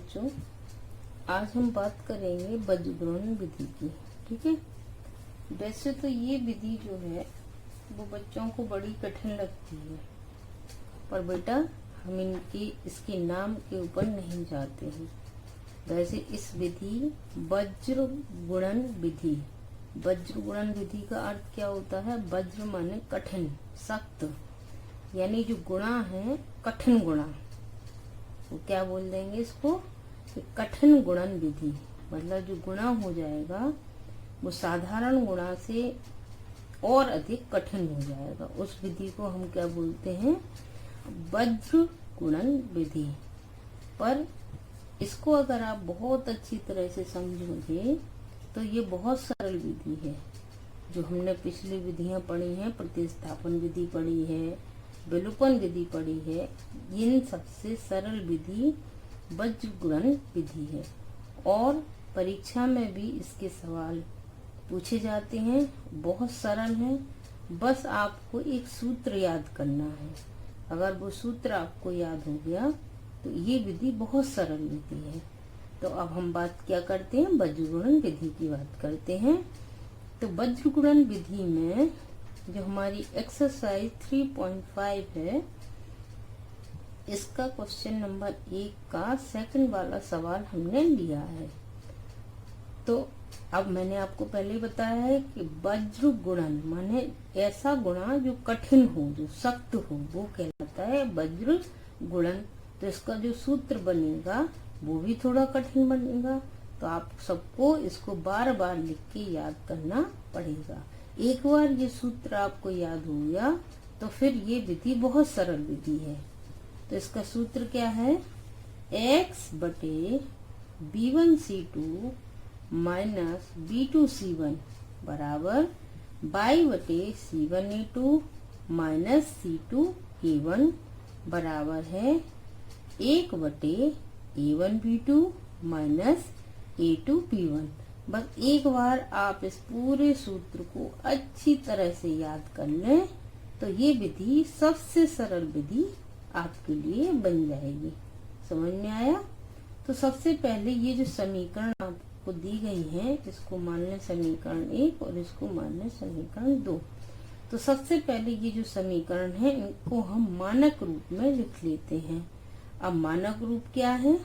बच्चों, आज हम बात करेंगे बज्रगुणन विधि की। ठीक है। वैसे तो ये विधि जो है वो बच्चों को बड़ी कठिन लगती है, पर बेटा हम इसके नाम के ऊपर नहीं जाते हैं। वैसे इस विधि वज्र गुणन विधि, वज्र गुणन विधि का अर्थ क्या होता है? वज्र माने कठिन, सख्त, यानी जो गुणा है कठिन गुणा, वो क्या बोल देंगे इसको? कठिन गुणन विधि। मतलब जो गुणा हो जाएगा वो साधारण गुणा से और अधिक कठिन हो जाएगा, उस विधि को हम क्या बोलते हैं? वज्र गुणन विधि। पर इसको अगर आप बहुत अच्छी तरह से समझोगे तो ये बहुत सरल विधि है। जो हमने पिछली विधियां पढ़ी हैं, प्रतिस्थापन विधि पढ़ी है, विलोपन विधि पढ़ी है, इन सबसे सरल विधि वज्र गुणन विधि है। और परीक्षा में भी इसके सवाल पूछे जाते हैं, बहुत सरल है। बस आपको एक सूत्र याद करना है। अगर वो सूत्र आपको याद हो गया तो ये विधि बहुत सरल विधि है। तो अब हम बात क्या करते हैं? वज्र गुणन विधि की बात करते हैं। तो वज्र गुणन विधि में जो हमारी एक्सरसाइज 3.5 है, इसका क्वेश्चन नंबर 1 का सेकंड वाला सवाल हमने लिया है। तो अब मैंने आपको पहले बताया है कि वज्र गुणन माने ऐसा गुणा जो कठिन हो, जो सख्त हो, वो कहलाता है वज्र गुणन। तो इसका जो सूत्र बनेगा वो भी थोड़ा कठिन बनेगा, तो आप सबको इसको बार बार लिख के याद करना पड़ेगा। एक बार ये सूत्र आपको याद हो गया तो फिर ये विधि बहुत सरल विधि है। तो इसका सूत्र क्या है? x बटे b1c2 माइनस b2c1 बराबर y बटे c1a2 माइनस c2a1 बराबर है 1 बटे a1b2 माइनस a2b1। बस एक बार आप इस पूरे सूत्र को अच्छी तरह से याद कर लें तो ये विधि सबसे सरल विधि आपके लिए बन जाएगी। समझ में आया? तो सबसे पहले ये जो समीकरण आपको दी गई है, इसको मान लें समीकरण 1 और इसको मान लें समीकरण 2। तो सबसे पहले ये जो समीकरण है इनको हम मानक रूप में लिख लेते हैं। अब मानक रूप क्या है?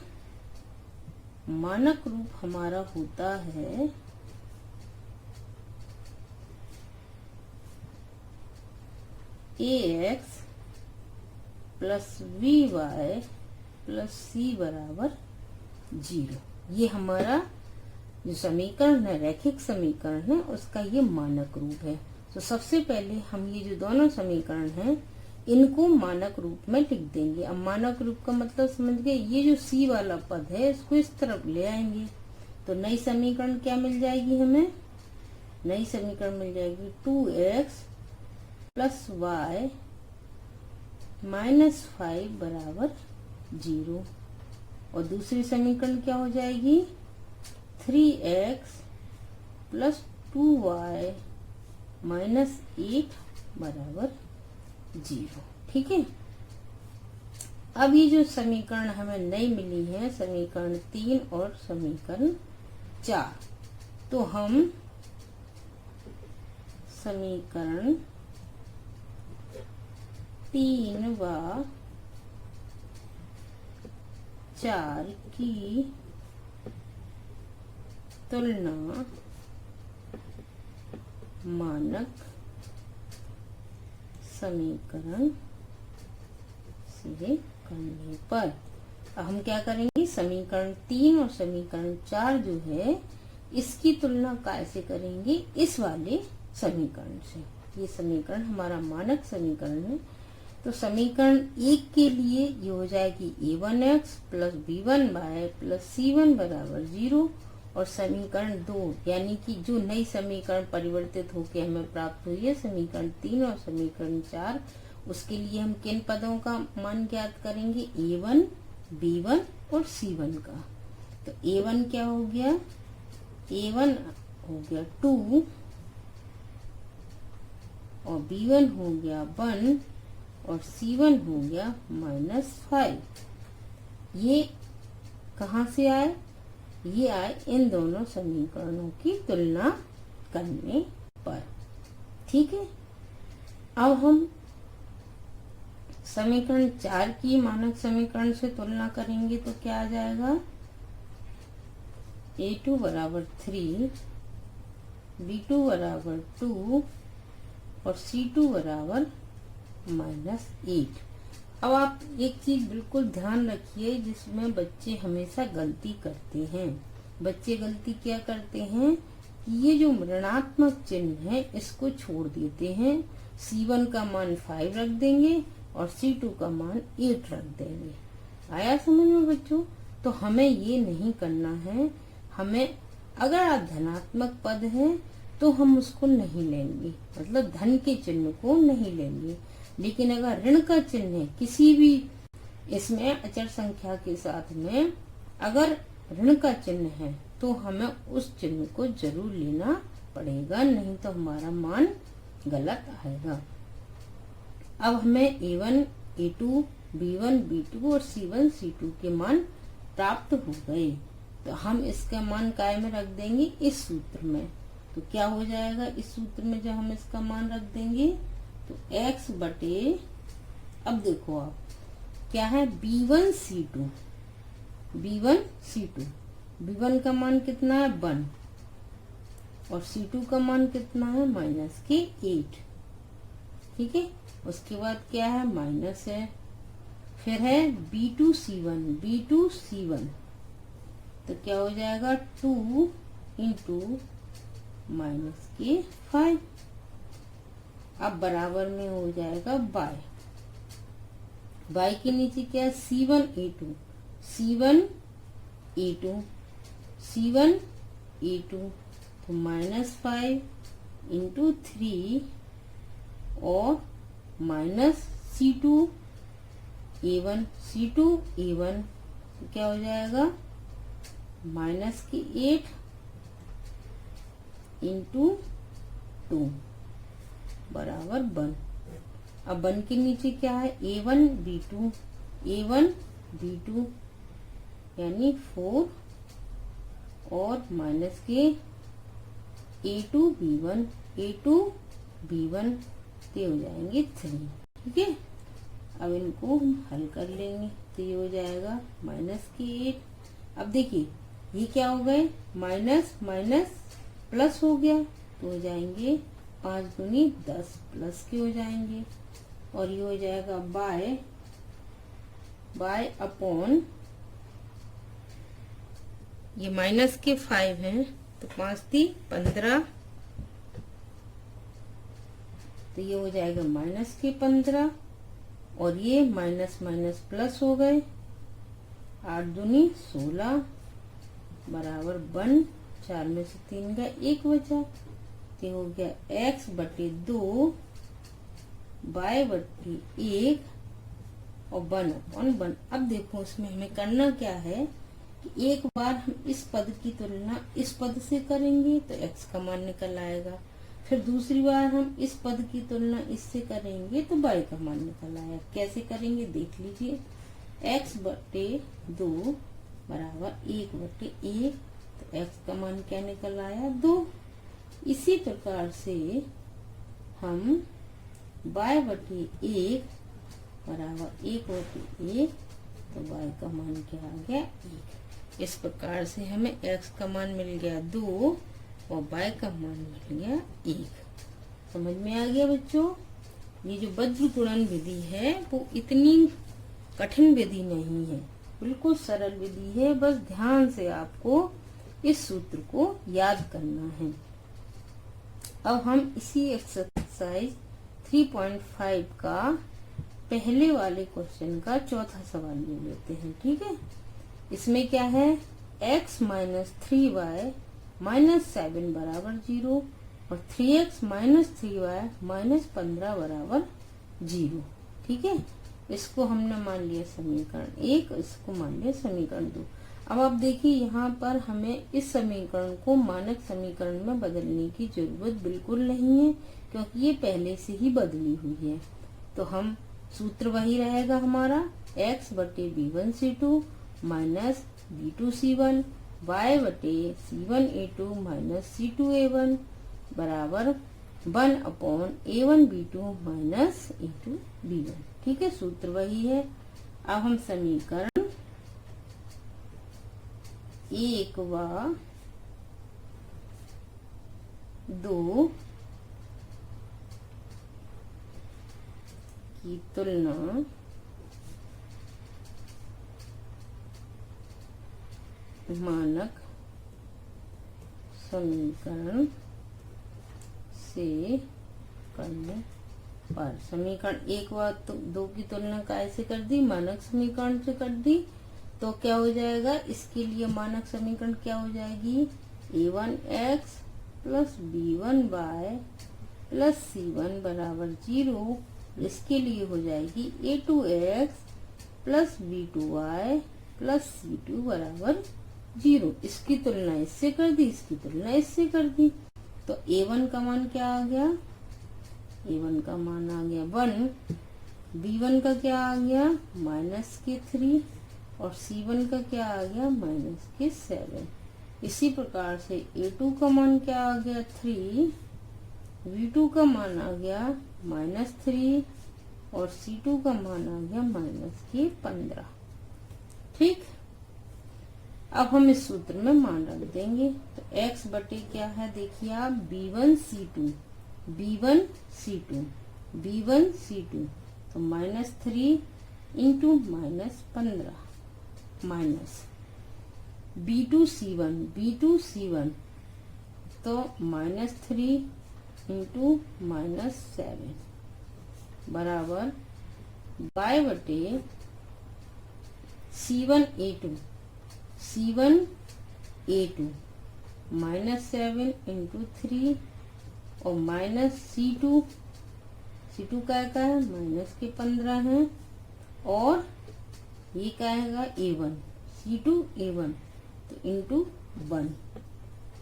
मानक रूप हमारा होता है ax plus by plus c बराबर 0। ये हमारा जो समीकरण है, रैखिक समीकरण है, उसका ये मानक रूप है। तो सबसे पहले हम ये जो दोनों समीकरण हैं इनको मानक रूप में लिख देंगे। अब मानक रूप का मतलब समझ गए? ये जो c वाला पद है इसको इस तरफ ले आएंगे तो नई समीकरण क्या मिल जाएगी हमें? नई समीकरण मिल जाएगी 2x प्लस y माइनस 5 बराबर 0। और दूसरी समीकरण क्या हो जाएगी? 3x प्लस 2y माइनस 8 बराबर 0। ठीक है। अब ये जो समीकरण हमें नई मिली है, समीकरण 3 और समीकरण 4, तो हम समीकरण 3 व 4 की तुलना मानक समीकरण से करने पर अब हम क्या करेंगे? समीकरण 3 और समीकरण 4 जो है इसकी तुलना कैसे करेंगे? इस वाले समीकरण से। ये समीकरण हमारा मानक समीकरण है। तो समीकरण 1 के लिए ये हो जाएगी a1x plus b1y plus c1 बराबर 0। और समीकरण 2 यानी कि जो नई समीकरण परिवर्तित होकर हमें प्राप्त हुई है, समीकरण 3 और समीकरण 4, उसके लिए हम किन पदों का मान ज्ञात करेंगे? a1, b1 और c1 का। तो a1 क्या हो गया? a1 हो गया 2 और b1 हो गया 1 और c1 हो गया -5। ये कहाँ से आए? ये आए इन दोनों समीकरणों की तुलना करने पर। ठीक है, अब हम समीकरण 4 की मानक समीकरण से तुलना करेंगे तो क्या आ जाएगा? a2 बराबर 3, b2 बराबर 2 और c2 बराबर -8। अब आप एक चीज बिल्कुल ध्यान रखिए जिसमें बच्चे हमेशा गलती करते हैं। बच्चे गलती क्या करते हैं कि ये जो ऋणात्मक चिन्ह है इसको छोड़ देते हैं, C1 का मान 5 रख देंगे और C2 का मान 8 रख देंगे। आया समझ में बच्चों? तो हमें ये नहीं करना है। हमें अगर धनात्मक पद है तो हम उसको नहीं लेंगे, मतलब धन के चिन्ह को नहीं लेंगे। लेकिन अगर ऋण का चिन्ह है किसी भी इसमें अचर संख्या के साथ में, अगर ऋण का चिन्ह है तो हमें उस चिन्ह को जरूर लेना पड़ेगा, नहीं तो हमारा मान गलत आएगा। अब हमें A1, A2, B1, B2 और C1, C2 के मान प्राप्त हो गए, तो हम इसका मान काय में रख देंगे? इस सूत्र में। तो क्या हो जाएगा इस सूत्र में जब हम इसका मान रख देंगे तो x बटे, अब देखो आप क्या है, B1 C2, B1 C2, B1 का मान कितना है? 1 और C2 का मान कितना है? -8। ठीक है, उसके बाद क्या है? माइनस है, फिर है B2 C1, B2 C1, तो क्या हो जाएगा? 2 इंटू -5। अब बराबर में हो जाएगा y के नीचे क्या है? C1 A2, C1 A2, C1 A2, तो -5 इंटू 3 और minus C2 A1, C2 A1, तो क्या हो जाएगा? -8 इंटू 2 बराबर 1। अब 1 के नीचे क्या है? A1 B2, A1 B2 यानी 4 और माइनस के A2 B1, A2 B1 ये हो जाएंगे 3। ठीक है, अब इनको हम हल कर लेंगे तो ये हो जाएगा -8। अब देखिए ये क्या हो गए? माइनस माइनस प्लस हो गया, तो हो जाएंगे 5 दूनी 10 प्लस के हो जाएंगे, और ये हो जाएगा बाय अपॉन, ये माइनस के 5 हैं तो 5 × 15, तो ये हो जाएगा -15, और ये माइनस माइनस प्लस हो गए, 8 दूनी 16 बराबर 1, 4 में से 3 का 1 बचा, तो हो गया x बटे 2 y बटे 1 और 1/1। अब देखो इसमें हमें करना क्या है कि एक बार हम इस पद की तुलना इस पद से करेंगे तो x का मान निकल आएगा, फिर दूसरी बार हम इस पद की तुलना इससे करेंगे तो y का मान निकल आएगा। कैसे करेंगे देख लीजिए, x बटे 2 बराबर 1 बटे 1, तो x का मान क्या निकल आया? 2। इसी प्रकार से हम y बटे 1 बराबर 1 बटे 1, तो y का मान क्या आ गया? 1। इस प्रकार से हमें x का मान मिल गया 2 और y का मान मिल गया 1। समझ में आ गया बच्चों? ये जो वज्र गुणन विधि है वो इतनी कठिन विधि नहीं है, बिल्कुल सरल विधि है। बस ध्यान से आपको इस सूत्र को याद करना है। अब हम इसी एक्सरसाइज 3.5 का पहले वाले क्वेश्चन का चौथा सवाल ले लेते हैं। ठीक है, इसमें क्या है? x माइनस 3y माइनस 7 बराबर 0 और 3x माइनस 3y माइनस 15 बराबर 0। ठीक है, इसको हमने मान लिया समीकरण 1, इसको मान लिया समीकरण 2। अब आप देखिए यहाँ पर हमें इस समीकरण को मानक समीकरण में बदलने की जरूरत बिल्कुल नहीं है, क्योंकि ये पहले से ही बदली हुई है। तो हम सूत्र वही रहेगा हमारा, x बटे B1 C2 minus B2C1 y बटे C1A2 माइनस C2A1 बराबर 1/A1B2 माइनस A2B1। ठीक है, सूत्र वही है। अब हम समीकरण 1 व 2 की तुलना मानक समीकरण से करने पर, समीकरण 1 व 2 की तुलना कैसे कर दी? मानक समीकरण से कर दी। तो क्या हो जाएगा? इसके लिए मानक समीकरण क्या हो जाएगी? A1x plus B1y plus C1 बराबर 0। इसके लिए हो जाएगी A2x plus B2y plus C2 बराबर 0। इसकी तुलना इससे कर दी, इसकी तुलना इससे कर दी। तो A1 का मान क्या आ गया? A1 का मान आ गया 1, B1 का क्या आ गया? -3 और C1 का क्या आ गया? -7। इसी प्रकार से A2 का मान क्या आ गया? 3, V2 का मान आ गया -3 और C2 का मान आ गया -15। ठीक, अब हम इस सूत्र में मान रख देंगे। तो x बटे क्या है? देखिए आप B1C2 तो -3 इंटू -15 माइनस B2C1 तो -3 इंटू -7 बराबर y बटे C1A2 -7 इंटू 3 और माइनस C2 का है -15 है और ये क्या है? A1 C2A1 तो इंटू 1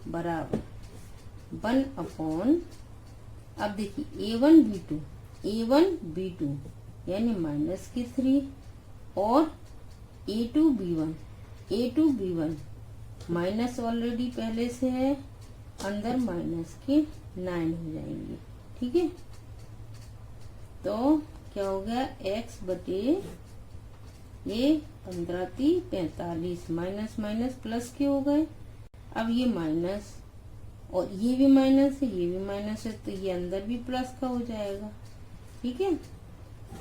बराबर 1/। अब देखिए A1 B2 यानी -3 और A2B1 माइनस ऑलरेडी पहले से है, अंदर -9 हो जाएंगे। ठीक है, तो क्या हो गया? x बटे ये 15×3 = 45, माइनस प्लस के हो गए। अब ये माइनस और ये भी माइनस है, ये भी माइनस है, तो ये अंदर भी प्लस का हो जाएगा। ठीक है,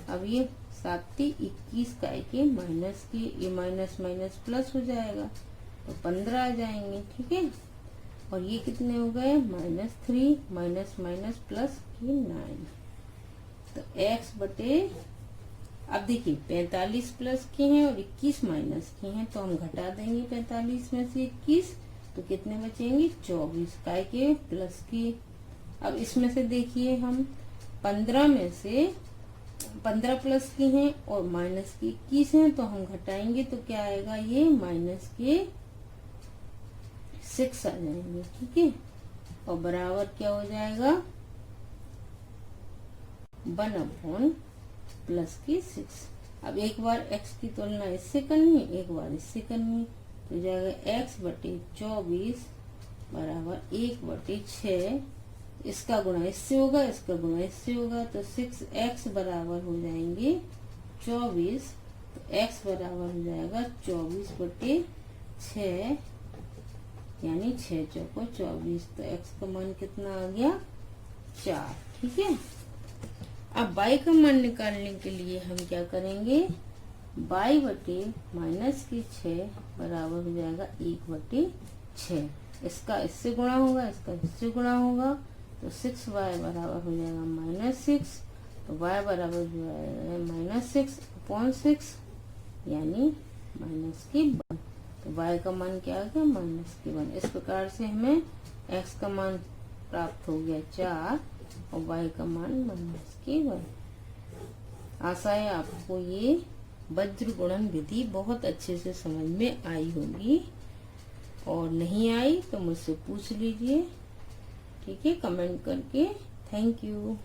अब ये 7×21 के माइनस के, ये माइनस प्लस हो जाएगा तो 15 आ जाएंगे। ठीक है, और ये कितने हो गए? -3 माइनस प्लस के 9। तो x बटे, अब देखिए 45 प्लस के हैं और 21 माइनस के हैं, तो हम घटा देंगे 45 में से 21, तो कितने बचेंगे? 24 काय के प्लस के। अब इसमें से देखिए हम 15 में से 15 प्लस के हैं और माइनस के 21 हैं, तो हम घटाएंगे तो क्या आएगा? ये -6 आ जाएंगे। ठीक है, और बराबर क्या हो जाएगा? 1/+6। अब एक बार x की तुलना इससे करनी, एक बार इससे करनी, तो जाएगा x बटे 24 बराबर 1/6। इसका गुणा इससे होगा, इसका गुणा इससे होगा, तो 6x बराबर हो जाएंगे 24। तो x बराबर हो जाएगा 24/6 यानी 6 चौको 24। तो x का मान कितना आ गया? 4। ठीक है, अब y का मान निकालने के लिए हम क्या करेंगे? y बटे -6 बराबर हो जाएगा 1/6। इसका इससे गुणा होगा, इसका इससे गुणा होगा, तो 6y बराबर हो जाएगा -6। तो y बराबर जो है -6/6 यानी -1। तो y का मान क्या आ गया? -1। इस प्रकार से हमें x का मान प्राप्त हो गया 4 और y का मान -1। आशा है आपको ये वज्र गुणन विधि बहुत अच्छे से समझ में आई होगी, और नहीं आई तो मुझसे पूछ लीजिए। ठीक है, कमेंट करके। Thank you.